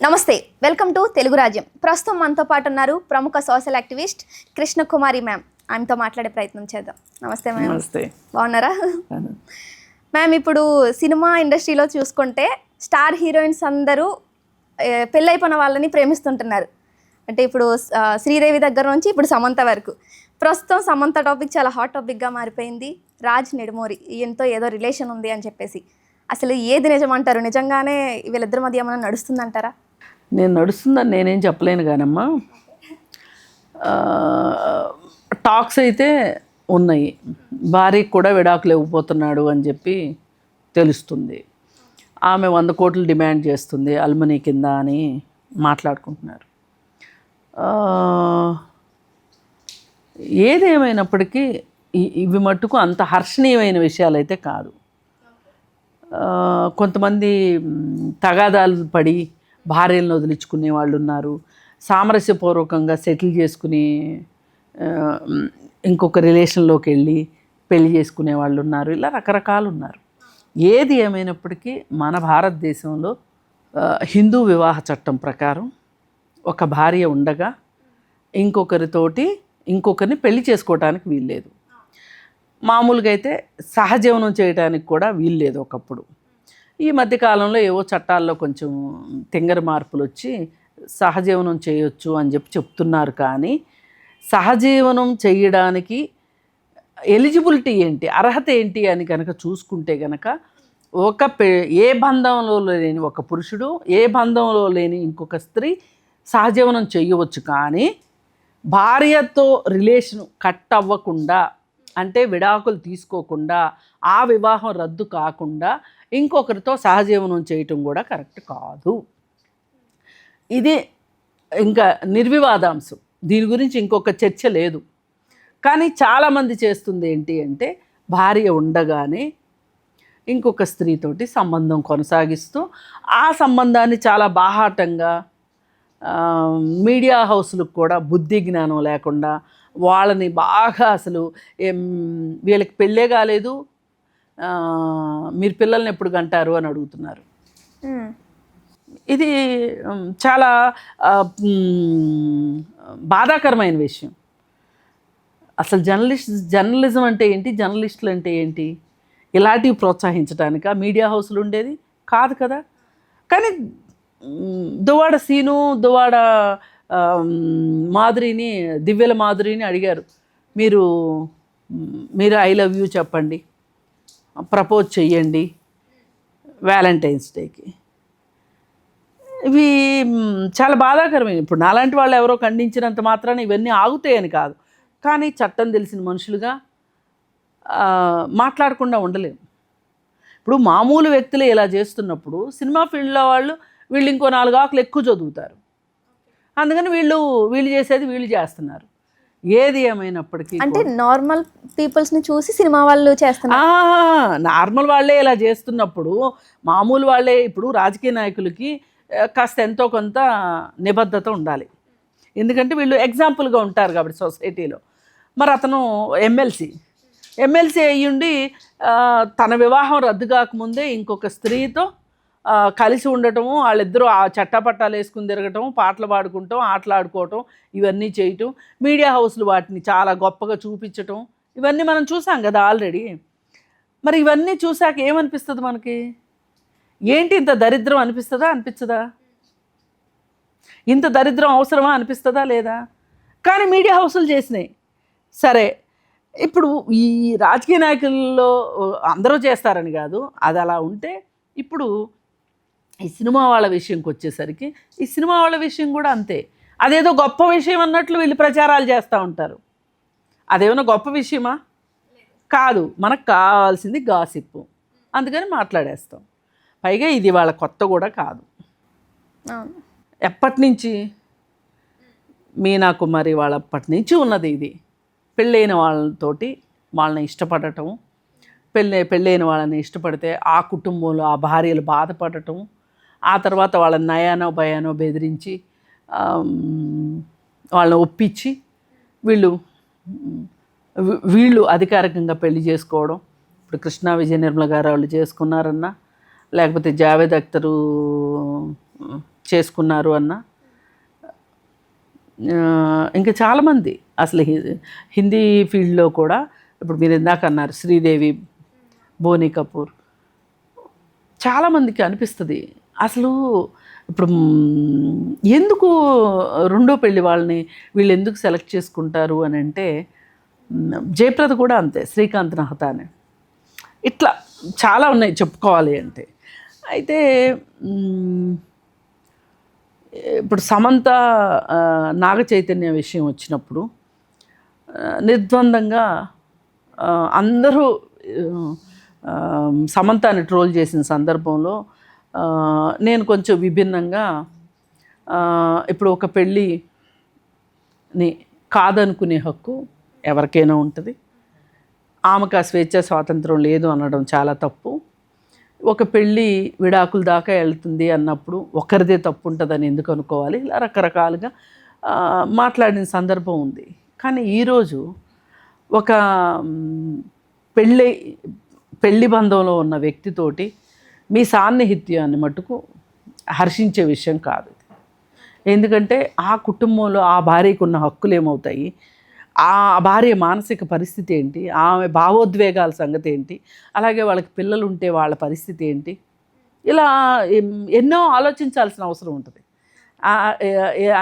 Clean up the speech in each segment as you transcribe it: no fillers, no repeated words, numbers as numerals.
నమస్తే, welcome to Telugu రాజ్యం. ప్రస్తుతం మనతో పాటు ఉన్నారు ప్రముఖ సోషల్ యాక్టివిస్ట్ కృష్ణకుమారి మ్యామ్. ఆమెతో మాట్లాడే ప్రయత్నం చేద్దాం. నమస్తే మ్యామ్. నమస్తే. బాగున్నారా మ్యామ్? ఇప్పుడు సినిమా ఇండస్ట్రీలో చూసుకుంటే స్టార్ హీరోయిన్స్ అందరూ పెళ్ళైపోయిన వాళ్ళని ప్రేమిస్తుంటున్నారు. అంటే ఇప్పుడు శ్రీదేవి దగ్గర నుంచి ఇప్పుడు సమంత వరకు. ప్రస్తుతం సమంత టాపిక్ చాలా హాట్ టాపిక్గా మారిపోయింది. రాజ్ నెడుమూరి ఈయనతో ఏదో రిలేషన్ ఉంది అని చెప్పేసి, అసలు ఏది నిజమంటారు? నిజంగానే వీళ్ళిద్దరి మధ్య ఏమైనా నడుస్తుందంటారా? నేను నడుస్తుందని నేనేం చెప్పలేను కానమ్మా, టాక్స్ అయితే ఉన్నాయి. భార్యకి కూడా విడాకులు ఇవ్వబోతున్నాడు అని చెప్పి తెలుస్తుంది. ఆమె 100 కోట్లు డిమాండ్ చేస్తుంది అల్మనీ కింద అని మాట్లాడుకుంటున్నారు. ఏదేమైనప్పటికీ ఇవి మట్టుకు అంత హర్షణీయమైన విషయాలు అయితే కాదు. కొంతమంది తగాదాలు పడి భార్యలను వదిలించుకునే వాళ్ళు ఉన్నారు. సామరస్యపూర్వకంగా సెటిల్ చేసుకుని ఇంకొక రిలేషన్లోకి వెళ్ళి పెళ్లి చేసుకునే వాళ్ళు ఉన్నారు. ఇలా రకరకాలు ఉన్నారు. ఏది ఏమైనప్పటికీ మన భారతదేశంలో హిందూ వివాహ చట్టం ప్రకారం ఒక భార్య ఉండగా ఇంకొకరిని పెళ్లి చేసుకోవటానికి వీల్లేదు. మామూలుగా అయితే సహజీవనం చేయడానికి కూడా వీల్లేదు ఒకప్పుడు. ఈ మధ్యకాలంలో ఏవో చట్టాల్లో కొంచెం తింగర మార్పులు వచ్చి సహజీవనం చేయొచ్చు అని చెప్తున్నారు. కానీ సహజీవనం చేయడానికి ఎలిజిబిలిటీ ఏంటి, అర్హత ఏంటి అని కనుక చూసుకుంటే కనుక ఏ బంధంలో లేని ఒక పురుషుడు, ఏ బంధంలో లేని ఇంకొక స్త్రీ సహజీవనం చేయవచ్చు. కానీ భార్యతో రిలేషన్ కట్ అవ్వకుండా, అంటే విడాకులు తీసుకోకుండా, ఆ వివాహం రద్దు కాకుండా ఇంకొకరితో సహజీవనం చేయటం కూడా కరెక్ట్ కాదు. ఇది ఇంకా నిర్వివాదాంశం. దీని గురించి ఇంకొక చర్చ లేదు. కానీ చాలామంది చేస్తుంది ఏంటి అంటే, భార్య ఉండగానే ఇంకొక స్త్రీతోటి సంబంధం కొనసాగిస్తూ ఆ సంబంధాన్ని చాలా బాహాటంగా మీడియా హౌస్లకు కూడా బుద్ధి జ్ఞానం లేకుండా వాళ్ళని బాగా అసలు వీళ్ళకి పెళ్ళే కాలేదు, మీరు పిల్లల్ని ఎప్పుడు కంటారు అని అడుగుతున్నారు. ఇది చాలా బాధాకరమైన విషయం. అసలు జర్నలిజం అంటే ఏంటి, జర్నలిస్టులు అంటే ఏంటి? ఇలాంటివి ప్రోత్సహించడానికా మీడియా హౌస్లు ఉండేది? కాదు కదా. కానీ దువ్వాడ సీను, దువ్వాడ మాధురిని, దివ్యల మాధురిని అడిగారు, మీరు ఐ లవ్ యూ చెప్పండి, ప్రపోజ్ చెయ్యండి వ్యాలంటైన్స్ డేకి. ఇవి చాలా బాధాకరమైన. ఇప్పుడు నాలాంటి వాళ్ళు ఎవరో ఖండించినంత మాత్రాన ఇవన్నీ ఆగుతాయని కాదు. కానీ చట్టం తెలిసిన మనుషులుగా మాట్లాడకుండా ఉండలేము. ఇప్పుడు మామూలు వ్యక్తులు ఇలా చేస్తున్నప్పుడు సినిమా ఫీల్డ్లో వీళ్ళు ఇంకో 4 ఆకులు ఎక్కువ చదువుతారు. అందుకని వీళ్ళు చేసేది వీళ్ళు చేస్తున్నారు. ఏది ఏమైనప్పటికీ అంటే నార్మల్ పీపుల్స్ని చూసి సినిమా వాళ్ళు చేస్తున్నారు. నార్మల్ వాళ్ళే ఇలా చేస్తున్నప్పుడు మామూలు వాళ్ళే, ఇప్పుడు రాజకీయ నాయకులకి కాస్త ఎంతో కొంత నిబద్ధత ఉండాలి. ఎందుకంటే వీళ్ళు ఎగ్జాంపుల్గా ఉంటారు కాబట్టి సొసైటీలో. మరి అతను ఎమ్మెల్సీ అయ్యుండి తన వివాహం రద్దు కాకముందే ఇంకొక స్త్రీతో కలిసి ఉండటము, వాళ్ళిద్దరూ ఆ చట్టపట్టాలు వేసుకుని తిరగటం, పాటలు పాడుకుంటాం, ఆటలాడుకోవటం, ఇవన్నీ చేయటం, మీడియా హౌస్లు వాటిని చాలా గొప్పగా చూపించటం, ఇవన్నీ మనం చూసాం కదా ఆల్రెడీ. మరి ఇవన్నీ చూసాక ఏమనిపిస్తుంది మనకి? ఏంటి ఇంత దరిద్రం అనిపించదా? ఇంత దరిద్రం అవసరమా అనిపిస్తుందా లేదా? కానీ మీడియా హౌస్లు చేసినాయి. సరే, ఇప్పుడు ఈ రాజకీయ నాయకుల్లో అందరూ చేస్తారని కాదు, అది అలా ఉంటే ఇప్పుడు ఈ సినిమా వాళ్ళ విషయంకి వచ్చేసరికి ఈ సినిమా వాళ్ళ విషయం కూడా అంతే. అదేదో గొప్ప విషయం అన్నట్లు వీళ్ళు ప్రచారాలు చేస్తూ ఉంటారు. అదేమన్నా గొప్ప విషయమా? కాదు. మనకు కావాల్సింది గాసిప్. అందుకని మాట్లాడేస్తాం. పైగా ఇది వాళ్ళ కొత్త కూడా కాదు. ఎప్పటి నుంచి? మీనా కుమారి వాళ్ళప్పటి నుంచి ఉన్నది ఇది. పెళ్ళైన వాళ్ళతోటి వాళ్ళని ఇష్టపడటం, పెళ్ళైన వాళ్ళని ఇష్టపడితే ఆ కుటుంబంలో ఆ భార్యలు బాధపడటం, ఆ తర్వాత వాళ్ళని నయానో భయానో బెదిరించి వాళ్ళని ఒప్పించి వీళ్ళు అధికారికంగా పెళ్లి చేసుకోవడం. ఇప్పుడు కృష్ణా విజయ నిర్మల గారు వాళ్ళు చేసుకున్నారన్నా, లేకపోతే జావేద్ అఖ్తరు చేసుకున్నారు అన్న, ఇంకా చాలామంది అసలు హిందీ ఫీల్డ్లో కూడా ఇప్పుడు మీరు ఇందాక అన్నారు శ్రీదేవి, బోనీ కపూర్, చాలామందికి అనిపిస్తుంది అసలు ఇప్పుడు ఎందుకు రెండో పెళ్లి వాళ్ళని వీళ్ళు ఎందుకు సెలెక్ట్ చేసుకుంటారు అని అంటే, జయప్రద కూడా అంతే, శ్రీకాంత్ నహతానే, ఇట్లా చాలా ఉన్నాయి చెప్పుకోవాలి అంటే. అయితే ఇప్పుడు సమంత నాగ చైతన్య విషయం వచ్చినప్పుడు నిర్ద్వందంగా అందరూ సమంతాని ట్రోల్ చేసిన సందర్భంలో నేను కొంచెం విభిన్నంగా, ఇప్పుడు ఒక పెళ్ళిని కాదనుకునే హక్కు ఎవరికైనా ఉంటుంది, ఆమెకు ఆ స్వేచ్ఛ స్వాతంత్రం లేదు అనడం చాలా తప్పు. ఒక పెళ్ళి విడాకుల దాకా వెళ్తుంది అన్నప్పుడు ఒకరిదే తప్పు ఉంటుందని ఎందుకు అనుకోవాలి, ఇలా రకరకాలుగా మాట్లాడిన సందర్భం ఉంది. కానీ ఈరోజు ఒక పెళ్ళి బంధంలో ఉన్న వ్యక్తితోటి మీ సాన్నిహిత్యాన్ని మటుకు హర్షించే విషయం కాదు. ఎందుకంటే ఆ కుటుంబంలో ఆ భార్యకు ఉన్న హక్కులు ఏమవుతాయి, ఆ భార్య మానసిక పరిస్థితి ఏంటి, ఆమె భావోద్వేగాల సంగతి ఏంటి, అలాగే వాళ్ళకి పిల్లలు ఉంటే వాళ్ళ పరిస్థితి ఏంటి, ఇలా ఎన్నో ఆలోచించాల్సిన అవసరం ఉంటుంది.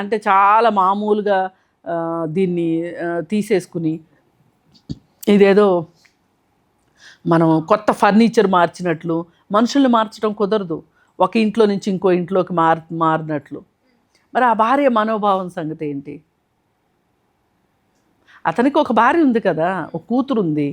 అంటే చాలా మామూలుగా దీన్ని తీసేసుకుని ఇదేదో మనం కొత్త ఫర్నిచర్ మార్చినట్లు మనుషుల్ని మార్చడం కుదరదు, ఒక ఇంట్లో నుంచి ఇంకో ఇంట్లోకి మారినట్లు. మరి ఆ భార్య మనోభావం సంగతి ఏంటి? అతనికి ఒక భార్య ఉంది కదా, ఒక కూతురు ఉంది.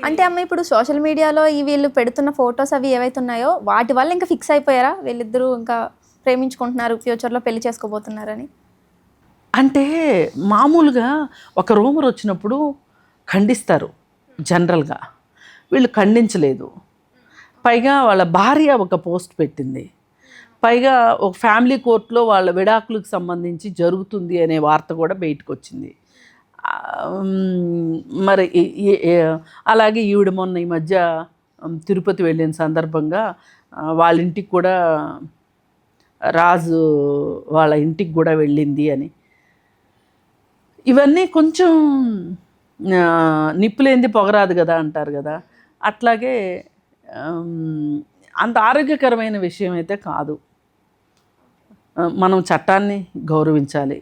అంటే అమ్మ ఇప్పుడు సోషల్ మీడియాలో ఈ వీళ్ళు పెడుతున్న ఫొటోస్ అవి ఏవైతే ఉన్నాయో వాటి వల్ల ఇంకా ఫిక్స్ అయిపోయారా వీళ్ళిద్దరూ ఇంకా ప్రేమించుకుంటున్నారు, ఫ్యూచర్లో పెళ్లి చేసుకోబోతున్నారని? అంటే మామూలుగా ఒక రూమర్ వచ్చినప్పుడు ఖండిస్తారు జనరల్గా, వీళ్ళు ఖండించలేదు. పైగా వాళ్ళ భార్య ఒక పోస్ట్ పెట్టింది, పైగా ఒక ఫ్యామిలీ కోర్టులో వాళ్ళ విడాకులకు సంబంధించి జరుగుతుంది అనే వార్త కూడా బయటకు వచ్చింది. మరి అలాగే ఈవిడ మొన్న ఈ మధ్య తిరుపతి వెళ్ళిన సందర్భంగా వాళ్ళ ఇంటికి కూడా, రాజు వాళ్ళ ఇంటికి కూడా వెళ్ళింది అని, ఇవన్నీ కొంచెం నిప్పులేంది పొగరాదు కదా అంటారు కదా, అట్లాగే అంత ఆరోగ్యకరమైన విషయం అయితే కాదు. మనం చట్టాన్ని గౌరవించాలి,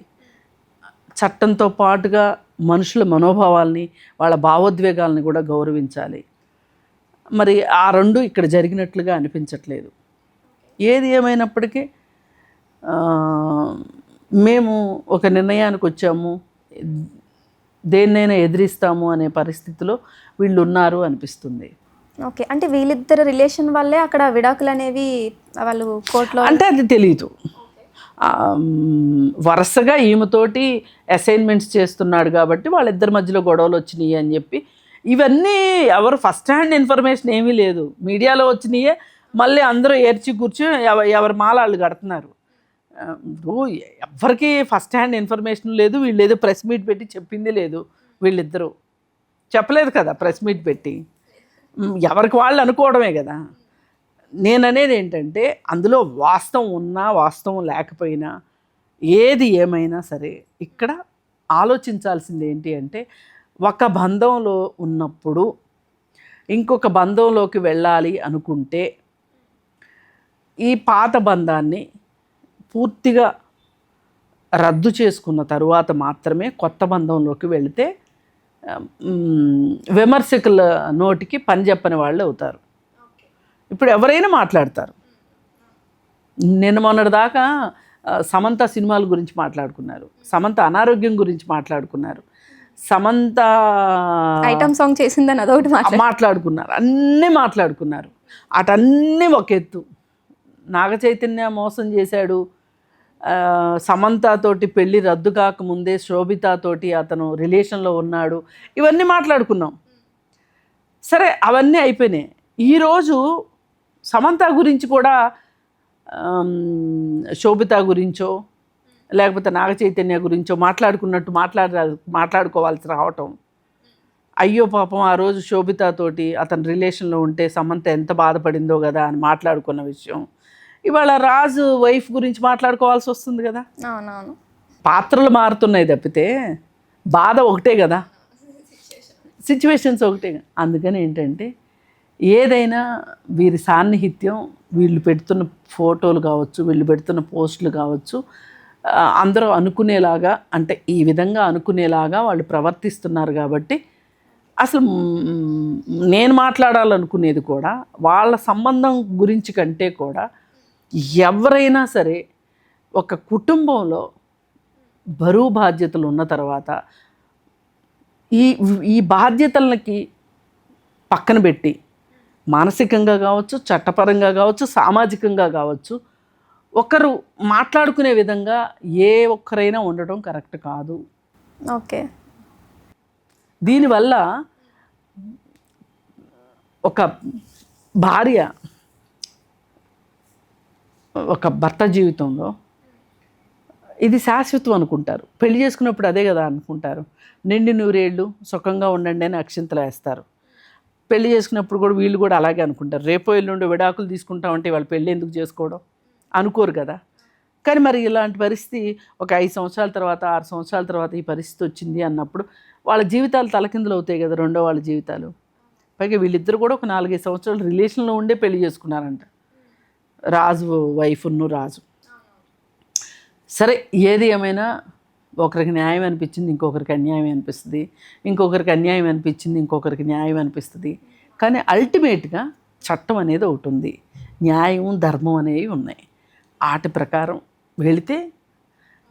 చట్టంతో పాటుగా మనుషుల మనోభావాల్ని వాళ్ళ భావోద్వేగాల్ని కూడా గౌరవించాలి. మరి ఆ రెండు ఇక్కడ జరిగినట్లుగా అనిపించట్లేదు. ఏది ఏమైనప్పటికీ మేము ఒక నిర్ణయానికి వచ్చాము, దేన్నైనా ఎదిరిస్తాము అనే పరిస్థితిలో వీళ్ళు ఉన్నారు అనిపిస్తుంది. ఓకే, అంటే వీళ్ళిద్దరు రిలేషన్ వల్లే అక్కడ విడాకులు అనేవి వాళ్ళు కోర్టులో, అంటే అది తెలియదు. వరుసగా ఈమెతోటి అసైన్మెంట్స్ చేస్తున్నాడు కాబట్టి వాళ్ళిద్దరి మధ్యలో గొడవలు వచ్చినాయి అని చెప్పి, ఇవన్నీ ఎవరు ఫస్ట్ హ్యాండ్ ఇన్ఫర్మేషన్ ఏమీ లేదు, మీడియాలో వచ్చినాయే మళ్ళీ అందరూ ఏర్చి కూర్చొని ఎవరి మాలాళ్ళు కడుతున్నారు. ఎవరికి ఫస్ట్ హ్యాండ్ ఇన్ఫర్మేషన్ లేదు, వీళ్ళు ఏదో ప్రెస్ మీట్ పెట్టి చెప్పింది లేదు, వీళ్ళిద్దరూ చెప్పలేదు కదా ప్రెస్ మీట్ పెట్టి, ఎవరికి వాళ్ళు అనుకోవడమే కదా. నేననేది ఏంటంటే అందులో వాస్తవం ఉన్నా వాస్తవం లేకపోయినా ఏది ఏమైనా సరే ఇక్కడ ఆలోచించాల్సింది ఏంటి అంటే, ఒక బంధంలో ఉన్నప్పుడు ఇంకొక బంధంలోకి వెళ్ళాలి అనుకుంటే ఈ పాత బంధాన్ని పూర్తిగా రద్దు చేసుకున్న తరువాత మాత్రమే కొత్త బంధంలోకి వెళితే విమర్శకుల నోటికి పని చెప్పని వాళ్ళు అవుతారు. ఇప్పుడు ఎవరైనా మాట్లాడతారు. నిన్న మొన్నటిదాకా సమంత సినిమాల గురించి మాట్లాడుకున్నారు, సమంత అనారోగ్యం గురించి మాట్లాడుకున్నారు, సమంత ఐటమ్ సాంగ్ చేసిందని అదొకటి మాట్లాడుకున్నారు, అన్నీ మాట్లాడుకున్నారు. అటన్నీ ఒక ఎత్తు. నాగ చైతన్య మోసం చేశాడు, సమంతతోటి పెళ్ళి రద్దు కాకముందే శోభితతోటి అతను రిలేషన్లో ఉన్నాడు, ఇవన్నీ మాట్లాడుకున్నాం. సరే అవన్నీ అయిపోయినాయి. ఈరోజు సమంత గురించి కూడా శోభిత గురించో లేకపోతే నాగ చైతన్య గురించో మాట్లాడుకోవాల్సి రావటం, అయ్యో పాపం ఆ రోజు శోభితతోటి అతని రిలేషన్లో ఉంటే సమంత ఎంత బాధపడిందో కదా అని మాట్లాడుకున్న విషయం, ఇవాళ రాజు వైఫ్ గురించి మాట్లాడుకోవాల్సి వస్తుంది కదా. అవునవును. పాత్రలు మారుతున్నాయి తప్పితే బాధ ఒకటే కదా, సిచ్యువేషన్స్ ఒకటే. అందుకని ఏంటంటే ఏదైనా వీరి సాన్నిహిత్యం, వీళ్ళు పెడుతున్న ఫోటోలు కావచ్చు, వీళ్ళు పెడుతున్న పోస్టులు కావచ్చు, అందరూ అనుకునేలాగా, అంటే ఈ విధంగా అనుకునేలాగా వాళ్ళు ప్రవర్తిస్తున్నారు. కాబట్టి అసలు నేను మాట్లాడాలనుకునేది కూడా వాళ్ళ సంబంధం గురించి కంటే కూడా ఎవరైనా సరే ఒక కుటుంబంలో బరువు బాధ్యతలు ఉన్న తర్వాత ఈ ఈ బాధ్యతలకి పక్కన పెట్టి మానసికంగా కావచ్చు, చట్టపరంగా కావచ్చు, సామాజికంగా కావచ్చు, ఒకరు మాట్లాడుకునే విధంగా ఏ ఒక్కరైనా ఉండటం కరెక్ట్ కాదు. ఓకే. దీనివల్ల ఒక భార్య ఒక భర్త జీవితంలో ఇది శాశ్వతం అనుకుంటారు. పెళ్లి చేసుకున్నప్పుడు అదే కదా అనుకుంటారు. నిండి నూరేళ్ళు సుఖంగా ఉండండి అని అక్షింతలు వేస్తారు. పెళ్లి చేసుకున్నప్పుడు కూడా వీళ్ళు కూడా అలాగే అనుకుంటారు. రేపో ఎల్లుండి విడాకులు తీసుకుంటామంటే వాళ్ళు పెళ్ళి ఎందుకు చేసుకోవడం అనుకోరు కదా. కానీ మరి ఇలాంటి పరిస్థితి ఒక 5 సంవత్సరాల తర్వాత, 6 సంవత్సరాల తర్వాత ఈ పరిస్థితి వచ్చింది అన్నప్పుడు వాళ్ళ జీవితాలు తలకిందులు అవుతాయి కదా, రెండో వాళ్ళ జీవితాలు. పైగా వీళ్ళిద్దరు కూడా ఒక 4-5 సంవత్సరాలు రిలేషన్లో ఉండే పెళ్లి చేసుకున్నారంట, రాజు వైఫ్ను రాజు. సరే, ఏది ఏమైనా ఒకరికి న్యాయం అనిపించింది ఇంకొకరికి అన్యాయం అనిపిస్తుంది, ఇంకొకరికి అన్యాయం అనిపించింది ఇంకొకరికి న్యాయం అనిపిస్తుంది. కానీ అల్టిమేట్గా చట్టం అనేది ఒకటి ఉంది, న్యాయం ధర్మం అనేవి ఉన్నాయి. వాటి ప్రకారం వెళితే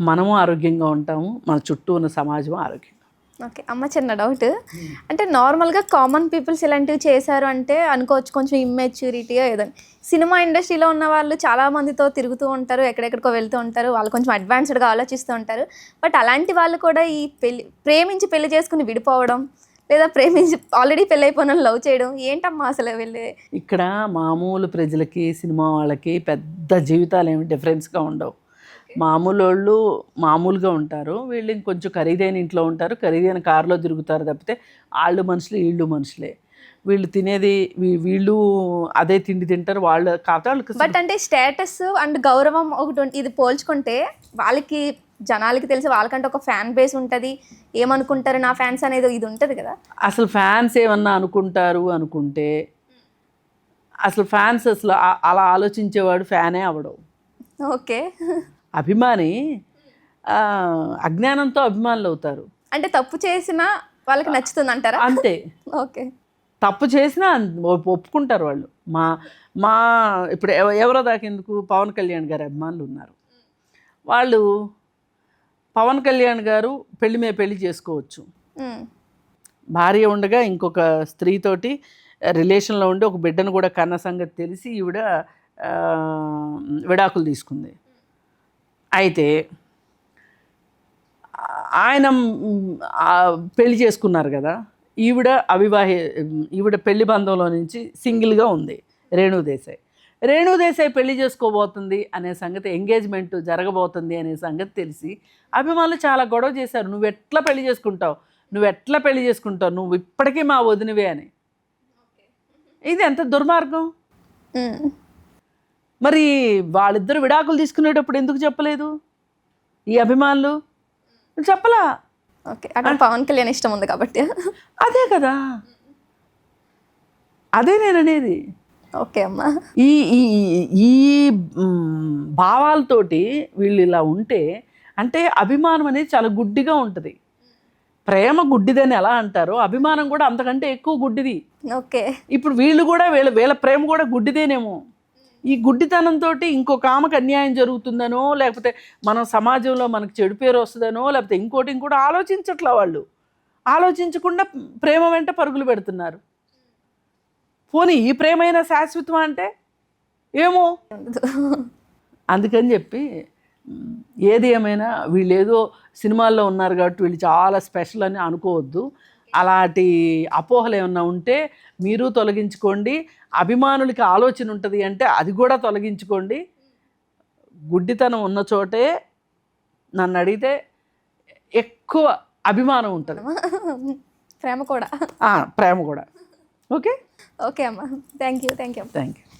మనము ఆరోగ్యంగా ఉంటాము, మన చుట్టూ ఉన్న సమాజం ఆరోగ్యంగా. ఓకే అమ్మ, చిన్న డౌట్. అంటే నార్మల్గా కామన్ పీపుల్స్ ఇలాంటివి చేశారు అంటే అనుకోవచ్చు కొంచెం ఇమ్మెచ్యూరిటీగా ఏదని. సినిమా ఇండస్ట్రీలో ఉన్న వాళ్ళు చాలా మందితో తిరుగుతూ ఉంటారు, ఎక్కడెక్కడికో వెళ్తూ ఉంటారు, వాళ్ళు కొంచెం అడ్వాన్స్డ్గా ఆలోచిస్తూ ఉంటారు. బట్ అలాంటి వాళ్ళు కూడా ఈ ప్రేమించి పెళ్లి చేసుకుని విడిపోవడం, లేదా ప్రేమించి ఆల్రెడీ పెళ్ళి అయిపోయిన లవ్ చేయడం, ఏంటమ్మా అసలు వెళ్ళే? ఇక్కడ మామూలు ప్రజలకి సినిమా వాళ్ళకి పెద్ద జీవితాలు ఏమి డిఫరెన్స్గా ఉండవు. మామూలు వాళ్ళు మామూలుగా ఉంటారు, వీళ్ళు ఇంకొంచెం ఖరీదైన ఇంట్లో ఉంటారు, ఖరీదైన కారులో తిరుగుతారు తప్పితే వాళ్ళు మనుషులు వీళ్ళు మనుషులే. వీళ్ళు తినేది వీళ్ళు అదే తిండి తింటారు, వాళ్ళు కాకపోతే వాళ్ళకి. బట్ అంటే స్టేటస్ అండ్ గౌరవం ఒకటి ఇది పోల్చుకుంటే వాళ్ళకి జనాలకి తెలిసి వాళ్ళకంటే ఒక ఫ్యాన్ బేస్ ఉంటుంది, ఏమనుకుంటారు నా ఫ్యాన్స్ అనేది ఇది ఉంటుంది కదా. అసలు ఫ్యాన్స్ ఏమన్నా అనుకుంటారు అనుకుంటే అసలు ఫ్యాన్స్ అసలు అలా ఆలోచించేవాడు ఫ్యానే అవడం. ఓకే. అభిమాని అజ్ఞానంతో అభిమానులు అవుతారు. అంటే తప్పు చేసినా వాళ్ళకి నచ్చుతుంది అంటారా? అంతే. ఓకే. తప్పు చేసినా ఒప్పుకుంటారు వాళ్ళు. మా ఇప్పుడు ఎవరో దాకెందుకు పవన్ కళ్యాణ్ గారి అభిమానులు ఉన్నారు. వాళ్ళు పవన్ కళ్యాణ్ గారు పెళ్లి చేసుకోవచ్చు, భార్య ఉండగా ఇంకొక స్త్రీతోటి రిలేషన్లో ఉండి ఒక బిడ్డను కూడా కన్న సంగతి తెలిసి ఈవిడ విడాకులు తీసుకుంది. అయితే ఆయన పెళ్లి చేసుకున్నారు కదా, ఈవిడ పెళ్లి బంధంలో నుంచి సింగిల్గా ఉంది రేణుదేశాయ్ పెళ్లి చేసుకోబోతుంది అనే సంగతి, ఎంగేజ్మెంట్ జరగబోతుంది అనే సంగతి తెలిసి అభిమానులు చాలా గొడవ చేశారు. నువ్వు ఎట్లా పెళ్లి చేసుకుంటావు, నువ్వు ఇప్పటికీ మా వదినవే అని. ఇది ఎంత దుర్మార్గం. మరి వాళ్ళిద్దరు విడాకులు తీసుకునేటప్పుడు ఎందుకు చెప్పలేదు ఈ అభిమానులు? చెప్పలా. ఓకే, అక్కడ పవన్ కళ్యాణ్ ఇష్టం ఉంది కాబట్టి. అదే కదా, అదే నేను అనేది. ఓకే అమ్మా. ఈ ఈ ఈ భావాలతోటి వీళ్ళు ఇలా ఉంటే, అంటే అభిమానం అనేది చాలా గుడ్డిగా ఉంటుంది. ప్రేమ గుడ్డిదని ఎలా అంటారో అభిమానం కూడా అంతకంటే ఎక్కువ గుడ్డిది. ఓకే. ఇప్పుడు వీళ్ళు కూడా వీళ్ళ ప్రేమ కూడా గుడ్డిదేనేమో. ఈ గుడ్డితనంతో ఇంకొక ఆమెకు అన్యాయం జరుగుతుందనో, లేకపోతే మన సమాజంలో మనకు చెడు పేరు వస్తుందనో, లేకపోతే ఇంకోటి ఆలోచించట్లా. వాళ్ళు ఆలోచించకుండా ప్రేమ వెంట పరుగులు పెడుతున్నారు. పోనీ ఈ ప్రేమైనా శాశ్వతం అంటే ఏమో. అందుకని చెప్పి ఏది ఏమైనా వీళ్ళు ఏదో సినిమాల్లో ఉన్నారు కాబట్టి వీళ్ళు చాలా స్పెషల్ అని అనుకోవద్దు. అలాంటి అపోహలు ఏమన్నా ఉంటే మీరు తొలగించుకోండి. అభిమానులకి ఆలోచన ఉంటుంది అంటే అది కూడా తొలగించుకోండి. గుడ్డితనం ఉన్న చోటే నన్ను అడిగితే ఎక్కువ అభిమానం ఉంటుంది, ప్రేమ కూడా. ప్రేమ కూడా. ఓకే. ఓకే అమ్మా, థ్యాంక్ యూ. Thank you.